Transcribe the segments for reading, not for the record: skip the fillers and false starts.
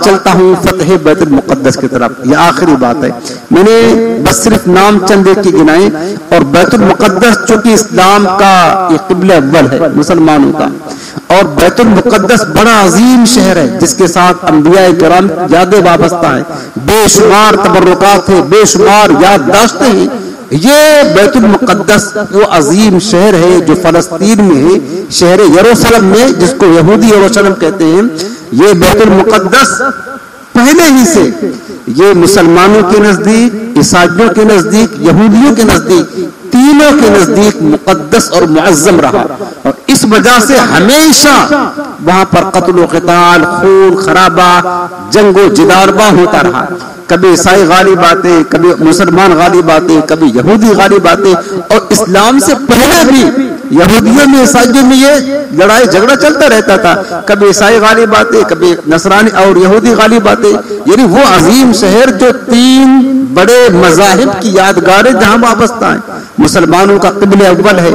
چلتا ہوں فتح بیت المقدس کی طرف. یہ آخری بات ہے. میں نے بس صرف نام چند ایک کی گنائے. اور بیت المقدس چونکہ اسلام کا یہ قبلہ اول ہے مسلمانوں کا, اور بیت المقدس بڑا عظیم شہر ہے جس کے ساتھ انبیاء کرام زیادہ وابستہ ہیں, بے شمار تبرکات ہیں, بے شمار یادداشتیں ہیں. یہ بیت المقدس وہ عظیم شہر ہے جو فلسطین میں ہے, شہر یروشلم میں, جس کو یہودی یروشلم کہتے ہیں. یہ بیت المقدس پہلے ہی سے یہ مسلمانوں کے نزدیک, عیسائیوں کے نزدیک, یہودیوں کے نزدیک, تینوں کے نزدیک مقدس اور معظم رہا. اور اس وجہ سے ہمیشہ وہاں پر قتل و قتال, خون خرابہ, جنگ و جداربہ ہوتا رہا. کبھی عیسائی غالب آتے, کبھی مسلمان غالب آتے, کبھی یہودی غالب آتے. اور اسلام سے پہلے بھی یہودیوں میں عیسائیوں میں یہ لڑائی جھگڑا چلتا رہتا تھا. کبھی عیسائی غالب آتے, کبھی نصرانی اور یہودی غالب آتے. یعنی وہ عظیم شہر جو تین بڑے مذاہب کی یادگاریں جہاں وابستہ ہیں. مسلمانوں کا قبلہ اول ہے.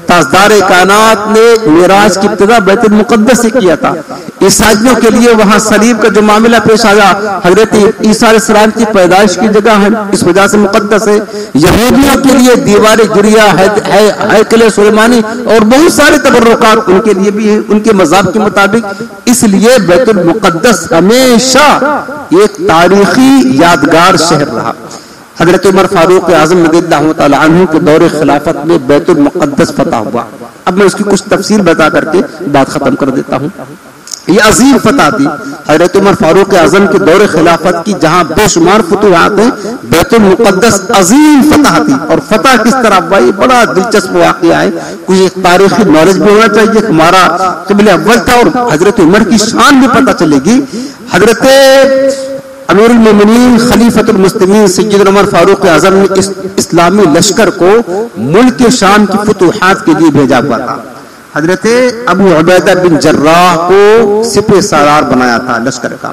تاجدار کائنات نے معراج کی ابتدا بیت المقدس سے کیا تھا. عیسائیوں کے لیے وہاں صلیب کا جو معاملہ پیش آیا, حضرت عیسیٰ علیہ السلام کی پیدائش کی جگہ ہے, اس وجہ سے مقدس ہے. یہودیوں کے لیے دیوار جریہ, ہیکل سلیمانی اور بہت سارے تبرکات ان کے لیے بھی ہیں, ان کے مذہب کے مطابق. اس لیے بیت المقدس ہمیشہ ایک تاریخی یادگار شہر رہا. حضرت عمر فاروق اعظم رضی اللہ تعالی عنہ کے دور خلافت میں بیت المقدس فتح ہوا. اب میں اس کی کچھ تفصیل بتا کر کے بات ختم کر دیتا ہوں. یہ عظیم فتح تھی حضرت عمر فاروق اعظم کے دور خلافت کی, جہاں بے شمار فتوحات ہیں. بیت المقدس عظیم فتح تھی. اور فتح کس طرح ہوا, یہ بڑا دلچسپ واقعہ ہے. کچھ ایک تاریخی نالج بھی ہونا چاہیے. ہمارا قبلہ اول تھا اور حضرت عمر کی شان بھی پتہ چلے گی. حضرت امیر المومنین خلیفۃ المسلمین سیدنا عمر فاروق اعظم نے اسلامی لشکر کو ملک شام کی فتوحات کے لیے بھیجا ہوا تھا. حضرت ابو عبیدہ بن جراح کو سپہ سالار بنایا تھا لشکر کا.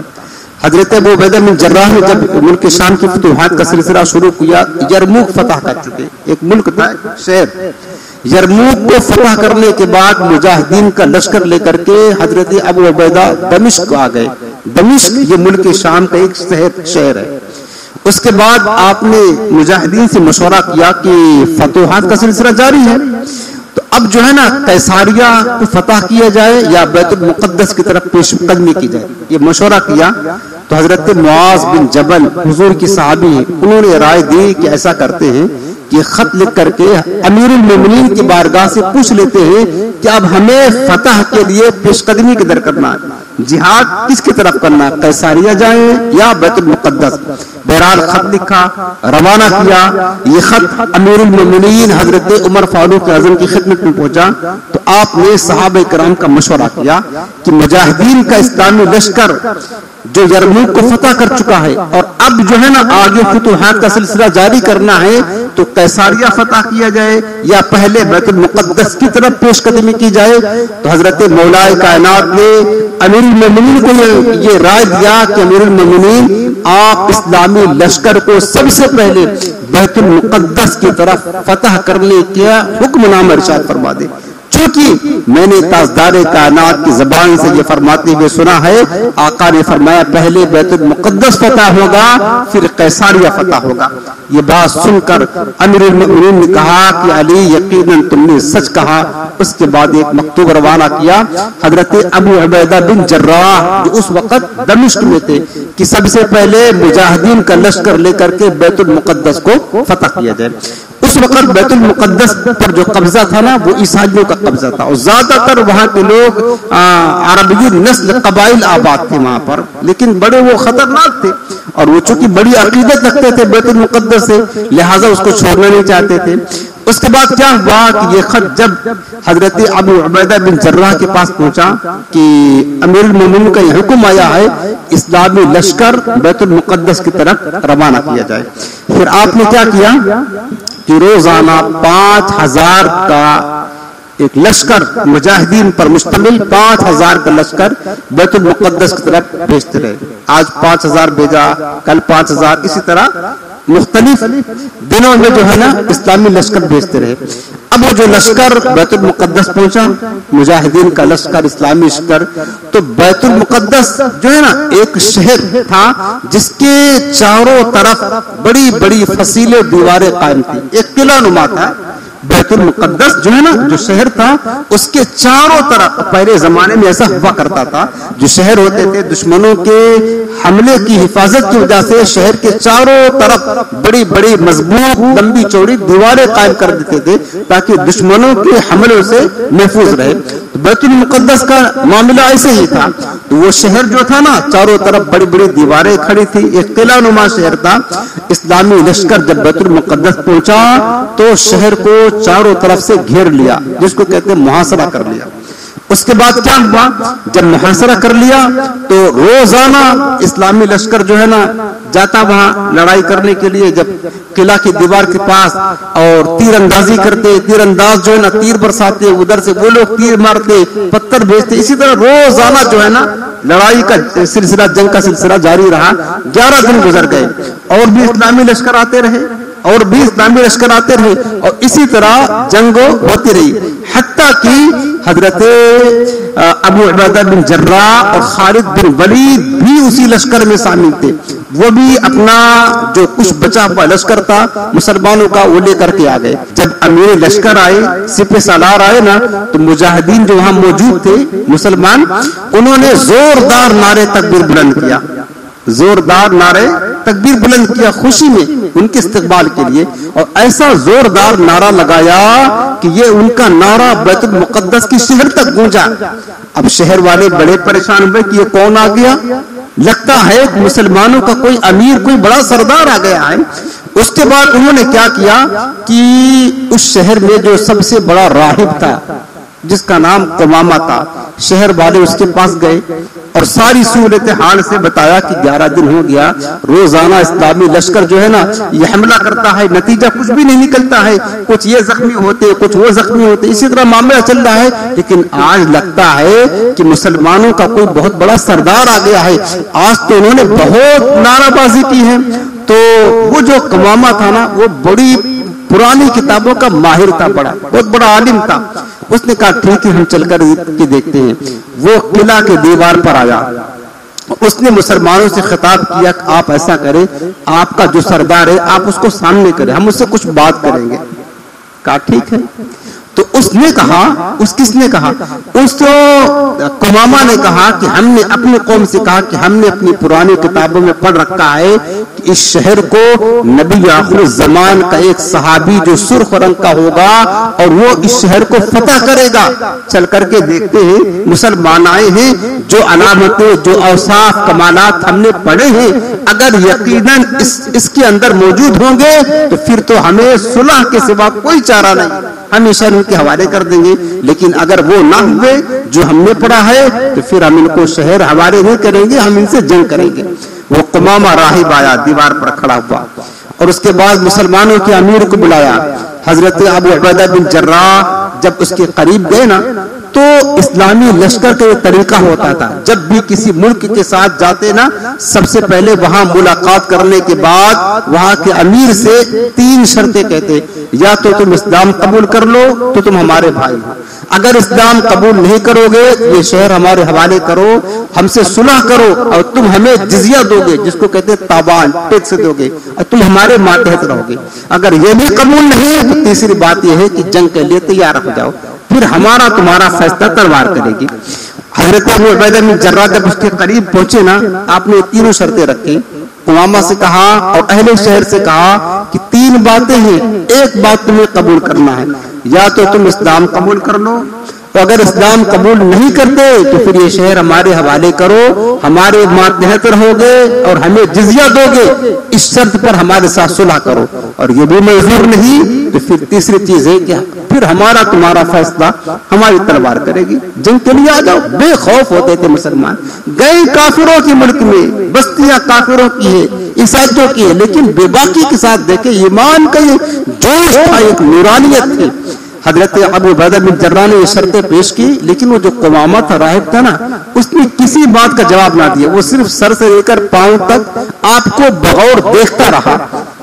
حضرت ابو عبیدہ بن جراح نے جب ملک شام کی فتوحات کا سلسلہ شروع کیا, یرموک فتح کر چکے. ایک ملک تھا, شہر. یرموک کو فتح کرنے کے بعد مجاہدین کا لشکر لے کر کے حضرت ابو عبیدہ دمشق آ گئے. دمشق یہ ملک شام کا ایک شہر ہے. اس کے بعد آپ نے مجاہدین سے مشورہ کیا کہ فتوحات کا سلسلہ جاری ہے, تو اب جو ہے نا قیصاریہ کو فتح کیا جائے یا بیت المقدس کی طرف پیش قدمی کی جائے. یہ مشورہ کیا تو حضرت معاذ بن جبل حضور کی صحابی ہیں, انہوں نے رائے دی کہ ایسا کرتے ہیں کہ خط لکھ کر کے امیر المومنین کی بارگاہ سے پوچھ لیتے ہیں کہ اب ہمیں فتح کے لیے پیش قدمی کدھر کرنا ہے, جہاد کس کی طرف کرنا ہے, قیصاریہ جائیں یا بیت المقدس. بہرحال خط لکھا, روانہ کیا. یہ خط امیر المومنین حضرت عمر فاروق اعظم کی خدمت میں پہنچا تو آپ نے صحابہ کرام کا مشورہ کیا کہ مجاہدین کا اسلامی لشکر جو یرموک کو فتح کر چکا ہے اور اب جو ہے نا آگے فتوحات کا سلسلہ جاری کرنا ہے, تو قیصاریہ فتح کیا جائے یا پہلے بیت المقدس کی طرف پیش قدمی کی جائے. تو حضرت مولا کائنات نے امیر المومنین کو یہ رائے دیا کہ امیر المومنین آپ اسلامی لشکر کو سب سے پہلے بیت المقدس کی طرف فتح کرنے کا حکم نامہ ارشاد فرما دیں. چونکہ میں نے تاجدار کائنات کی زبان سے یہ فرماتے ہوئے سنا ہے, آقا نے فرمایا پہلے بیت المقدس فتح ہوگا پھر قیصاریہ فتح ہوگا. یہ بات سن کر امیر المؤمنین نے کہا کہ علی یقیناً تم نے سچ کہا. اس کے بعد ایک مکتوب روانہ کیا حضرت ابو عبیدہ بن جراح جو اس وقت دمشق میں تھے کہ سب سے پہلے مجاہدین کا لشکر لے کر کے بیت المقدس کو فتح کیا جائے. اس وقت بیت المقدس پر جو قبضہ تھا نا وہ عیسائیوں کا قبضہ تھا, اور زیادہ تر وہاں کے لوگ عربی نسل قبائل آباد تھے وہاں پر, لیکن بڑے وہ خطرناک تھے اور وہ چونکہ بڑی عقیدت رکھتے تھے بیت المقدس سے, لہٰذا اس کو چھوڑنا نہیں چاہتے تھے. اس کے بعد کیا ہوا کہ یہ خط جب حضرت ابو عبیدہ بن جراح کے پاس پہنچا کہ امیر المومنین کا یہ حکم آیا ہے اسلامی لشکر بیت المقدس کی طرف روانہ کیا جائے. پھر آپ نے کیا کیا کہ روزانہ 5000 کا ایک لشکر مجاہدین پر مشتمل 5000 کا لشکر بیت المقدس کی طرف بھیجتے رہے. آج 5000 بھیجا, کل 5000, اسی طرح مختلف دنوں میں جو ہے نا اسلامی لشکر بھیجتے رہے. اب وہ جو لشکر بیت المقدس پہنچا، مجاہدین کا لشکر، اسلامی لشکر، تو بیت المقدس جو ہے نا ایک شہر تھا جس کے چاروں طرف بڑی بڑی فصیلیں دیواریں قائم تھی، ایک قلعہ نما تھا. بیت المقدس جو ہے نا جو شہر تھا اس کے چاروں طرف، پہلے زمانے میں ایسا ہوا کرتا تھا، جو شہر ہوتے تھے دشمنوں کے حملے کی حفاظت کی وجہ سے شہر کے چاروں طرف بڑی بڑی مضبوط لمبی چوڑی دیواریں قائم کر دیتے تھے تاکہ دشمنوں کے حملوں سے محفوظ رہے. بیت المقدس کا معاملہ ایسے ہی تھا. تو وہ شہر جو تھا نا چاروں طرف بڑی بڑی دیواریں کھڑی تھی، ایک قلعہ نما شہر تھا. اسلامی لشکر جب بیت المقدس پہنچا تو شہر کو چاروں طرف سے گھیر لیا، جس کو کہتے ہیں محاصرہ کر لیا. اس کے بعد کیا ہوا؟ جب محاصرہ کر لیا تو روزانہ اسلامی لشکر جو ہے نا جاتا وہاں لڑائی کرنے کے لیے، جب قلعہ کی دیوار کے پاس، اور تیر اندازی کرتے، تیر انداز جو ہے نا تیر برساتے، ادھر سے وہ لوگ تیر مارتے، پتھر بھیجتے. اسی طرح روزانہ جو ہے نا لڑائی کا سلسلہ، جنگ کا سلسلہ جاری رہا. 11 دن گزر گئے اور بھی اسلامی لشکر آتے رہے اور بھی اسلامی لشکر آتے رہے اور اسی طرح جنگ ہوتی رہی، حتیٰ کہ حضرت ابو عبیدہ بن جراح اور خالد بن ولید بھی اسی لشکر میں شامل تھے. وہ بھی اپنا جو کچھ بچا ہوا لشکر تھا مسلمانوں کا وہ لے کر کے آ گئے. جب امیر لشکر آئے، سپہ سالار آئے نا، تو مجاہدین جو وہاں موجود تھے مسلمان، انہوں نے زوردار نعرے تکبیر بلند کیا، زوردار نعرے تکبیر بلند کیا خوشی میں ان کے استقبال کے لیے، اور ایسا زوردار نعرہ لگایا کہ یہ ان کا نعرہ بیت المقدس کی شہر تک گونجا. اب شہر والے بڑے پریشان ہوئے کہ یہ کون آ گیا، لگتا ہے کہ مسلمانوں کا کوئی امیر، کوئی بڑا سردار آ گیا ہے. اس کے بعد انہوں نے کیا کیا کہ اس شہر میں جو سب سے بڑا راہب تھا جس کا نام قمامہ تھا، شہر والے اس کے پاس گئے اور ساری صورت حال سے بتایا کہ 11 دن ہو گیا، روزانہ اسلامی لشکر جو ہے نا یہ حملہ کرتا ہے، نتیجہ کچھ بھی نہیں نکلتا ہے، کچھ یہ زخمی ہوتے، کچھ وہ زخمی ہوتے، اسی طرح معاملہ چل رہا ہے. لیکن آج لگتا ہے کہ مسلمانوں کا کوئی بہت بڑا سردار آ گیا ہے. آج تو انہوں نے بہت نعرہ بازی کی ہے. تو وہ جو قمامہ تھا نا وہ بڑی پرانی کتابوں کا ماہر تھا، بہت بڑا عالم تھا. اس نے کہا ٹھیک ہے ہم چل کر کے دیکھتے ہیں. وہ قلعہ کے دیوار پر آیا، اس نے مسلمانوں سے خطاب کیا کہ آپ ایسا کریں، آپ کا جو سردار ہے آپ اس کو سامنے کریں، ہم اس سے کچھ بات کریں گے. کہا ٹھیک ہے. تو اس نے کہا، کس نے کہا؟ اس قمامہ نے کہا کہ ہم نے اپنی قوم سے کہا کہ ہم نے اپنی پرانی کتابوں میں پڑھ رکھا ہے کہ اس شہر کو نبی آخر الزمان کا ایک صحابی جو سرخ رنگ کا ہوگا اور وہ اس شہر کو فتح کرے گا. چل کر کے دیکھتے ہیں. مسلمان آئے ہیں، جو علامتیں، جو اوصاف، کمالات ہم نے پڑھے ہیں، اگر یقیناً اس کے اندر موجود ہوں گے تو پھر تو ہمیں صلح کے سوا کوئی چارہ نہیں، ہمیشہ ان کے حوالے کر دیں گے. لیکن اگر وہ نہ ہوئے جو ہم نے پڑھا ہے تو پھر ہم ان کو شہر حوالے نہیں کریں گے، ہم ان سے جنگ کریں گے. وہ قمامہ راہب آیا، دیوار پر کھڑا ہوا اور اس کے بعد مسلمانوں کے امیر کو بلایا. حضرت ابو عبیدہ بن جراح جب اس کے قریب گئے نا تو اسلامی لشکر کا یہ طریقہ ہوتا تھا، جب بھی کسی ملک کے ساتھ جاتے نا سب سے پہلے وہاں ملاقات کرنے کے بعد وہاں کے امیر سے 3 شرطیں کہتے. یا تو تم اسلام قبول کر لو تو تم ہمارے بھائی ہو، اگر اسلام قبول نہیں کرو گے یہ شہر ہمارے حوالے کرو، ہم سے صلح کرو، اور تم ہمیں جزیہ دو گے جس کو کہتے ہیں تاوان، ٹیکس دو گے، اور تم ہمارے ماتحت رہو گے. اگر یہ بھی قبول نہیں تو تیسری بات یہ ہے کہ جنگ کے لیے تیار ہو جاؤ، پھر ہمارا تمہارا فیصلہ تلوار کرے گی. حضرت ابو عبیدہ بن جراح جب اس کے قریب پہنچے نا آپ نے 3 شرطیں رکھی. قمامہ سے کہا اور اہل شہر سے کہا کہ 3 باتیں ہیں، ایک بات تمہیں قبول کرنا ہے، یا تو تم اسلام قبول کر لو، تو اگر اسلام قبول نہیں کرتے تو پھر یہ شہر ہمارے حوالے کرو، ہمارے ماتحت رہو گے اور ہمیں جزیہ دو گے، اس شرط پر ہمارے ساتھ صلح کرو، اور یہ بھی منظور نہیں تو پھر تیسری چیز ہے کہ پھر ہمارا تمہارا فیصلہ ہماری تلوار کرے گی، جنگ کے لیے آ جاؤ. بے خوف ہوتے تھے مسلمان. گئے کافروں کے ملک میں، بستیاں کافروں کی ہے، عیسائیوں کی ہے، لیکن بے باکی کے ساتھ دیکھیں ایمان کا یہ جوش تھا، ایک نورانیت تھی. حضرت ابو عبیدہ بن جراح نے یہ شرطیں پیش کی، لیکن وہ جو قمامہ تھا، راہب تھا نا، اس نے کسی بات کا جواب نہ دیا. وہ صرف سر سے لے کر پاؤں تک آپ کو بغور دیکھتا رہا.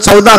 14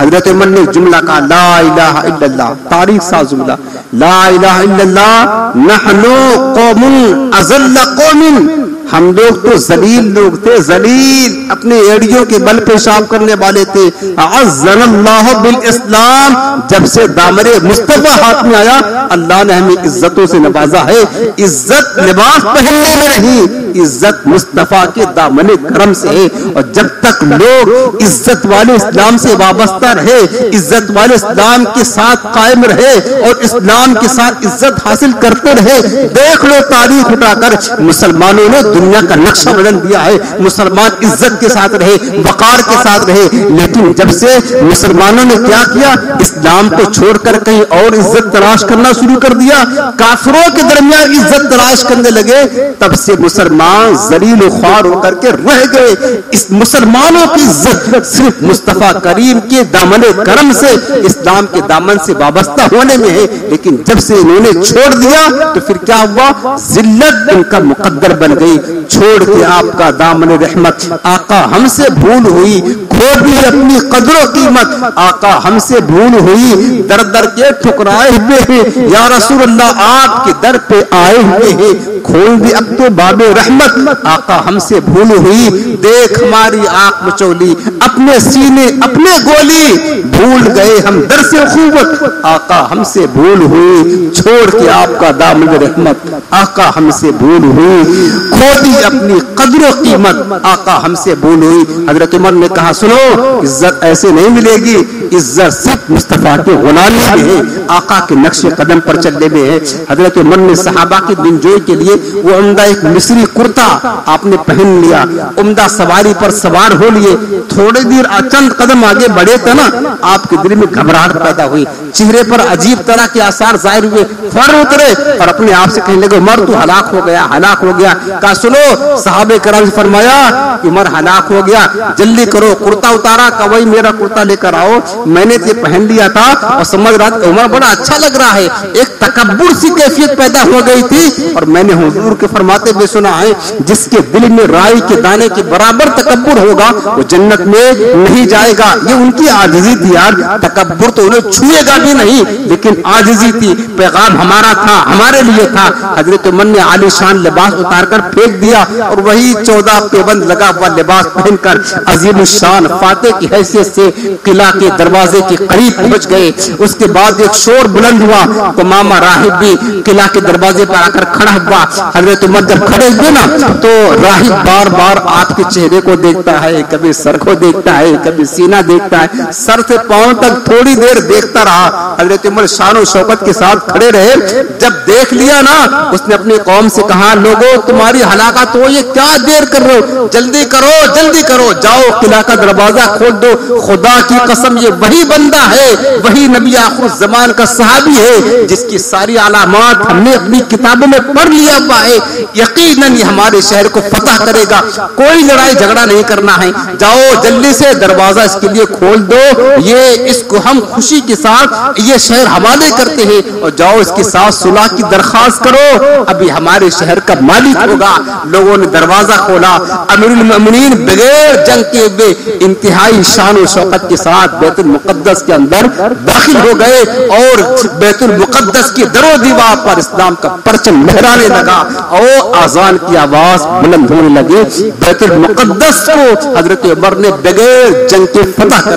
حضرت عمر نے جملہ کہا لا الہ الا اللہ، تاریخ ساز جملہ، لا الہ الا اللہ نحن قوم اذل قوم، ہم لوگ تو ذلیل لوگ تھے، ذلیل اپنے ایڑیوں کے بل پیشاب کرنے والے تھے. اعزنا اللہ بالاسلام، جب سے دامن مصطفیٰ ہاتھ میں آیا اللہ نے ہمیں عزتوں سے نوازا ہے. عزت لباس پہننے میں نہیں، عزت مصطفیٰ کے دامن کرم سے ہے. اور جب تک لوگ عزت والے اسلام سے وابستہ رہے، عزت والے اسلام کے ساتھ قائم رہے اور اسلام کے ساتھ عزت حاصل کرتے رہے، دیکھ لو تاریخ اٹھا کر مسلمانوں نے دنیا کا نقشہ بدل دیا ہے. مسلمان عزت کے ساتھ رہے، وقار کے ساتھ رہے، لیکن جب سے مسلمانوں نے کیا کیا، اسلام کو چھوڑ کر کہیں اور عزت تلاش کرنا شروع کر دیا، کافروں کے درمیان عزت تلاش کرنے لگے، تب سے مسلمان ذلیل و خوار ہو کر کے رہ گئے. اس مسلمانوں کی عزت صرف مصطفیٰ کریم کے دامن کرم سے، اسلام کے دامن سے وابستہ ہونے میں ہے. لیکن جب سے انہوں نے چھوڑ دیا تو پھر کیا ہوا، ذلت ان کا مقدر بن گئی. چھوڑ کے آپ کا دامن رحمت، آقا ہم سے بھول ہوئی، کھو دی اپنی قدر و قیمت، آقا ہم سے بھول ہوئی، در در کے ٹھکرائے ہوئے ہیں، یا رسول اللہ آپ کے در پہ آئے ہوئے ہیں، کھول دی اب تو باب رحمت، آقا ہم سے بھول ہوئی، دیکھ ہماری آنکھ مچولی، اپنے سینے اپنے گولی، بھول گئے ہم در سے اخوت، آقا ہم سے بھول ہوئی، چھوڑ کے آپ کا دامن رحمت، آقا ہم سے بھول ہوئی، کھو دی اپنی قدر و قیمت، آقا ہم سے بھول ہوئی. حضرت عمر نے کہا سنو، عزت ایسے نہیں ملے گی، عزت صرف مصطفیٰ کے غلامی میں ہے، آقا کے نقش قدم پر چلنے میں ہے. حضرت عمر نے صحابہ کی دلجوئی کے لیے وہ عمدہ ایک مصری کرتا آپ نے پہن لیا، عمدہ سواری پر سوار ہو لیے، تھوڑی دیر چند قدم آگے بڑھے تھے نا، آپ کے دل میں گھبراہٹ پیدا ہوئی، چہرے پر عجیب طرح کے آثار ظاہر ہوئے، فوراً اترے اور اپنے آپ سے کہنے لگے عمر تو ہلاک ہو گیا، ہلاک ہو گیا. کہا سنو، صحابہ کرام نے فرمایا عمر ہلاک ہو گیا، جلدی کرو. کرتا اتارا، کہ وہی میرا کرتا لے کر آؤ، میں نے یہ پہن لیا تھا اور سمجھ رہا تھا عمر بڑا اچھا لگ رہا ہے. ایک تکبر سی کیفیت پیدا ہو گئی تھی اور میں نے حضور کے فرماتے ہوئے سنا ہے جس کے دل میں رائی کے دانے کے برابر تکبر ہوگا وہ جنت میں نہیں جائے گا. یہ ان کی عاجزی تھی یار، تکبر تو انہیں چھوئے گا بھی نہیں لیکن عاجزی تھی. پیغام ہمارا تھا، ہمارے لیے تھا. حضرت عمر نے عالی شان لباس اتار کر پھینک دیا اور وہی 14 پیبند لگا ہوا لباس پہن کر عظیم الشان فاتح کی حیثیت سے قلعہ کے دروازے کے قریب پہنچ گئے. اس کے بعد ایک شور بلند ہوا تو ماما راہب بھی قلعہ کے دروازے پر آ کر کھڑا ہوا. حضرت عمر جب کھڑے ہوئے نا تو راہب بار بار آپ کے چہرے کو دیکھتا ہے، کبھی سر کو دیکھتا ہے، کبھی سینہ دیکھتا ہے، سر سے پاؤں تک تھوڑی دیر دیکھتا رہا. حضرت عمر شان و شوکت کے ساتھ کھڑے رہے. جب دیکھ لیا نا اس نے اپنی قوم سے کہا لوگوں تمہاری ہلاکت ہو، یہ کیا دیر کر رہے ہو، جلدی کرو جلدی کرو، جاؤ قلعہ کا دروازہ کھول دو. خدا کی قسم یہ وہی بندہ ہے، وہی نبی آخر الزمان کا صحابی ہے جس کی ساری علامات ہم نے اپنی کتابوں میں پڑھ لیا ہوا ہے. یقیناً یہ ہمارے شہر کو فتح کرے گا، کوئی لڑائی جھگڑا نہیں کرنا ہے، جاؤ جلدی سے دروازہ اس کے لیے کھول دو. یہ اس کو ہم خوشی کے ساتھ یہ شہر حوالے کرتے ہیں اور جاؤ اس کے ساتھ صلح کی درخواست کرو، ابھی ہمارے شہر کا مالک ہوگا. لوگوں نے دروازہ کھولا. امیر المؤمنین بغیر جنگ کے ہوئے انتہائی شان و شوکت کے ساتھ بیت المقدس کے اندر داخل ہو گئے اور بیت المقدس کی در و دیوار پر اسلام کا پرچم لہرانے لگا اور آذان کی آواز بلند ہونے لگے. بیت المقدس کو حضرت عمر نے بغیر جنگ کے فتح کر